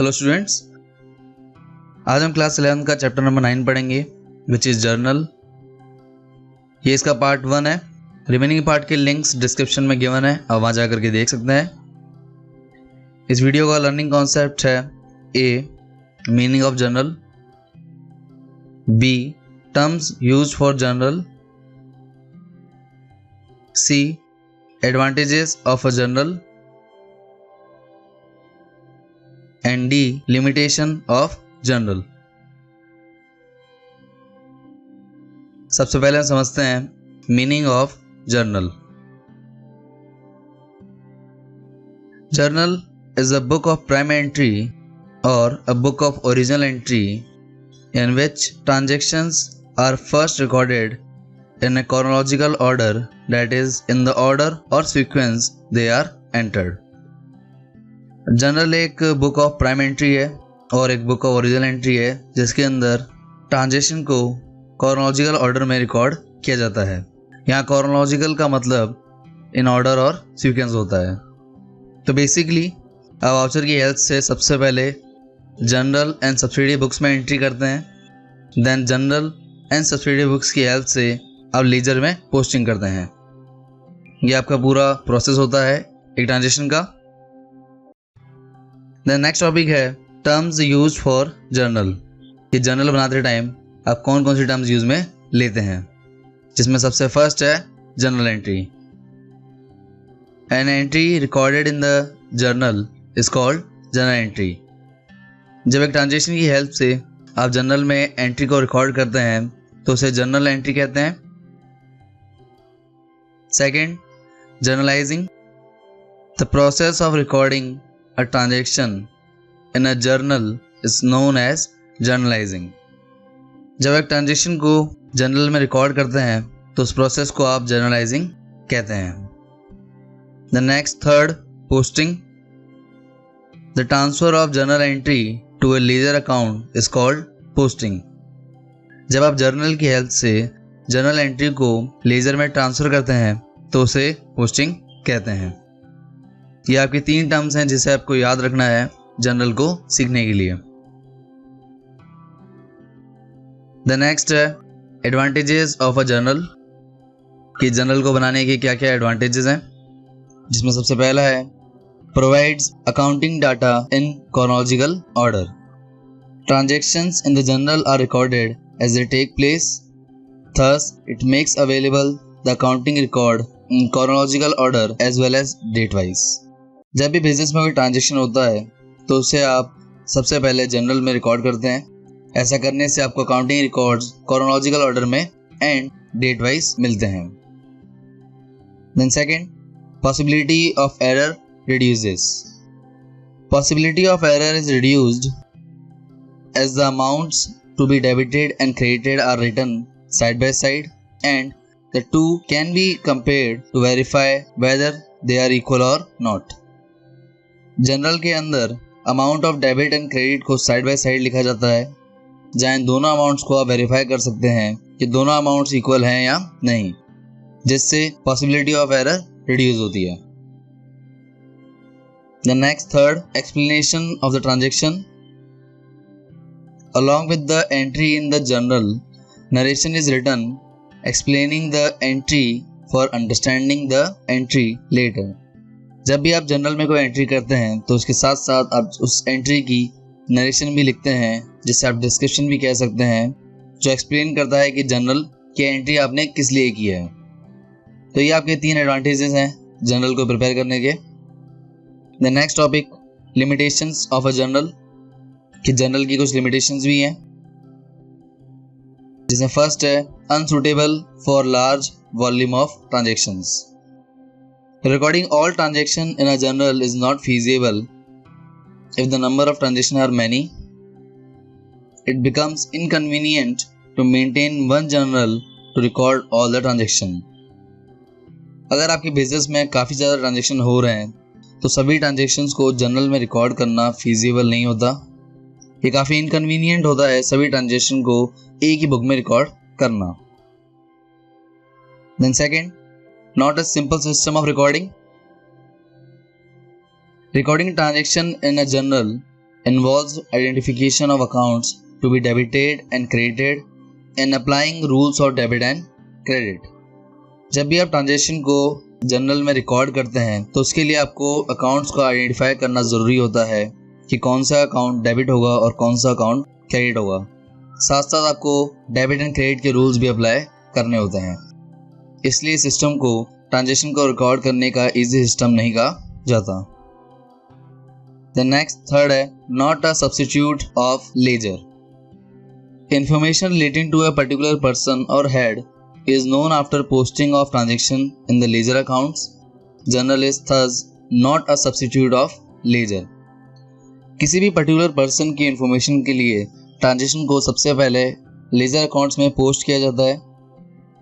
Hello students, आज हम class 11 का चैप्टर नंबर 9 पढ़ेंगे विच इज़ जर्नल। ये इसका पार्ट 1 है। रिमेनिंग पार्ट के लिंक्स डिस्क्रिप्शन में गिवन है, आप वहाँ जाकर के देख सकते हैं। इस वीडियो का लर्निंग कॉन्सेप्ट है A meaning of journal, B terms used for journal, C advantages of a journal and D limitation of journal। सबसे पहले हम समझते हैं meaning of journal. Journal is a book of prime entry or a book of original entry in which transactions are first recorded in a chronological order, that is in the order or sequence they are entered। Journal एक book of prime entry है और एक book of original entry है जिसके अंदर transaction को chronological order में record किया जाता है। यहाँ क्रोनोलॉजिकल का मतलब इन ऑर्डर और सीक्वेंस होता है। तो बेसिकली आप वाउचर की हेल्प से सबसे पहले जनरल एंड सब्सिडी बुक्स में एंट्री करते हैं, then journal and subsidy books की हेल्प से आप लीजर में पोस्टिंग करते हैं। ये आपका पूरा प्रोसेस होता है एक ट्रांजेक्शन का। द नेक्स्ट टॉपिक है टर्म्स यूज फॉर जर्नल। ये जर्नल बनाते टाइम आप कौन कौन सी टर्म्स यूज में लेते हैं, जिसमें सबसे फर्स्ट है journal entry. An entry recorded in the journal is called journal entry. जब एक ट्रांजेक्शन की हेल्प से आप जर्नल में एंट्री को रिकॉर्ड करते हैं तो उसे जर्नल एंट्री कहते हैं। Second, journalising. The process of recording a transaction in a journal is known as journalizing। जब एक ट्रांजेक्शन को जर्नल में रिकॉर्ड करते हैं तो उस प्रोसेस को आप जर्नलाइजिंग कहते हैं। The next third, posting. The transfer of journal entry to a ledger account is called posting. जब आप जर्नल की हेल्प से जर्नल एंट्री को लीजर में ट्रांसफर करते हैं तो उसे पोस्टिंग कहते हैं। ये आपकी 3 टर्म्स हैं जिसे आपको याद रखना है जर्नल को सीखने के लिए। द नेक्स्ट है एडवांटेजेस ऑफ अ जर्नल, कि जर्नल को बनाने के क्या क्या एडवांटेजेस हैं, जिसमें सबसे पहला है provides accounting data in chronological order. Transactions in the journal are recorded as they take place, thus it makes available the accounting record in chronological order as well as date wise. जब भी business में कोई transaction होता है तो उसे आप सबसे पहले जर्नल में रिकॉर्ड करते हैं। ऐसा करने से आपको अकाउंटिंग रिकॉर्ड्स क्रोनोलॉजिकल ऑर्डर में एंड डेट वाइज मिलते हैं। Then second, possibility of error reduces. Possibility of error is reduced as the amounts to be debited and credited are written side by side and the two can be compared to verify whether they are equal or not। General के अंदर amount of debit and credit को side by side लिखा जाता है, जहाँ इन दोनों amounts को आप वेरीफाई कर सकते हैं कि दोनों अमाउंट्स इक्वल हैं या नहीं, जिससे पॉसिबिलिटी ऑफ एरर रिड्यूस होती है। The next third, explanation of the transaction. Along with the entry in the journal, narration is written explaining the entry for understanding the entry later। जब भी आप journal में कोई एंट्री करते हैं तो उसके साथ साथ आप उस एंट्री की नरेशन भी लिखते हैं, जिसे आप डिस्क्रिप्शन भी कह सकते हैं, जो एक्सप्लेन करता है कि जर्नल की एंट्री आपने किस लिए की है। तो ये आपके 3 एडवांटेजेस हैं जर्नल को प्रिपेयर करने के। The next topic, limitations of a journal, कि जर्नल की कुछ लिमिटेशंस भी हैं, जिसमें फर्स्ट है unsuitable for large volume of transactions. Recording all transaction in a journal is not feasible if the number of transaction are many. It becomes inconvenient to maintain one journal to record all the transaction. अगर आपके business में काफ़ी ज़्यादा transaction हो रहे हैं तो सभी ट्रांजेक्शन्स को जर्नल में रिकॉर्ड करना फीजिबल नहीं होता। ये काफ़ी इनकन्वीनियंट होता है सभी ट्रांजेक्शन को एक ही बुक में रिकॉर्ड करना। Then second, not a simple system of recording. Recording transaction in a journal involves identification of accounts to be debited and credited and applying rules of debit and credit. जब भी आप transaction को journal में record करते हैं तो उसके लिए आपको अकाउंट्स को आइडेंटिफाई करना ज़रूरी होता है कि कौन सा अकाउंट डेबिट होगा और कौन सा अकाउंट क्रेडिट होगा। साथ साथ आपको डेबिट एंड क्रेडिट के रूल्स भी अप्लाई करने होते हैं। इसलिए सिस्टम को ट्रांजेक्शन को रिकॉर्ड करने का इजी सिस्टम नहीं कहा जाता। द नेक्स्ट थर्ड है not a substitute of ledger. Information relating to a particular person और head is known after posting of transaction in the ledger accounts. Journal is thus not a substitute of ledger. किसी भी particular person की information के लिए transaction को सबसे पहले ledger accounts में पोस्ट किया जाता है।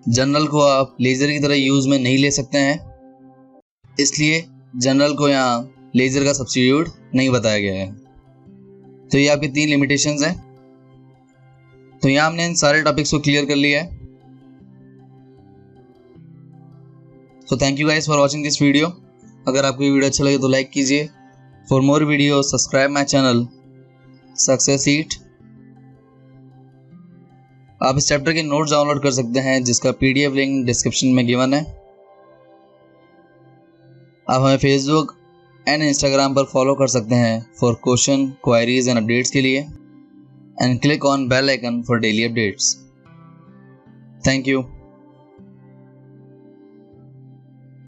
जर्नल को आप लेजर की तरह यूज़ में नहीं ले सकते हैं, इसलिए जर्नल को यहाँ लेजर का सब्स्टिट्यूट नहीं बताया गया है। तो ये आपकी 3 लिमिटेशंस हैं। तो यहाँ हमने इन सारे टॉपिक्स को क्लियर कर लिया है। So thank you guys for watching this video. अगर आपको ये वीडियो अच्छा लगे तो लाइक कीजिए। For more videos subscribe my channel success seat. आप इस चैप्टर के नोट्स डाउनलोड कर सकते हैं जिसका PDF लिंक डिस्क्रिप्शन में गिवन है। आप हमें फेसबुक एंड इंस्टाग्राम पर फॉलो कर सकते हैं for question queries and updates के लिए and click on bell icon for daily updates. Thank you.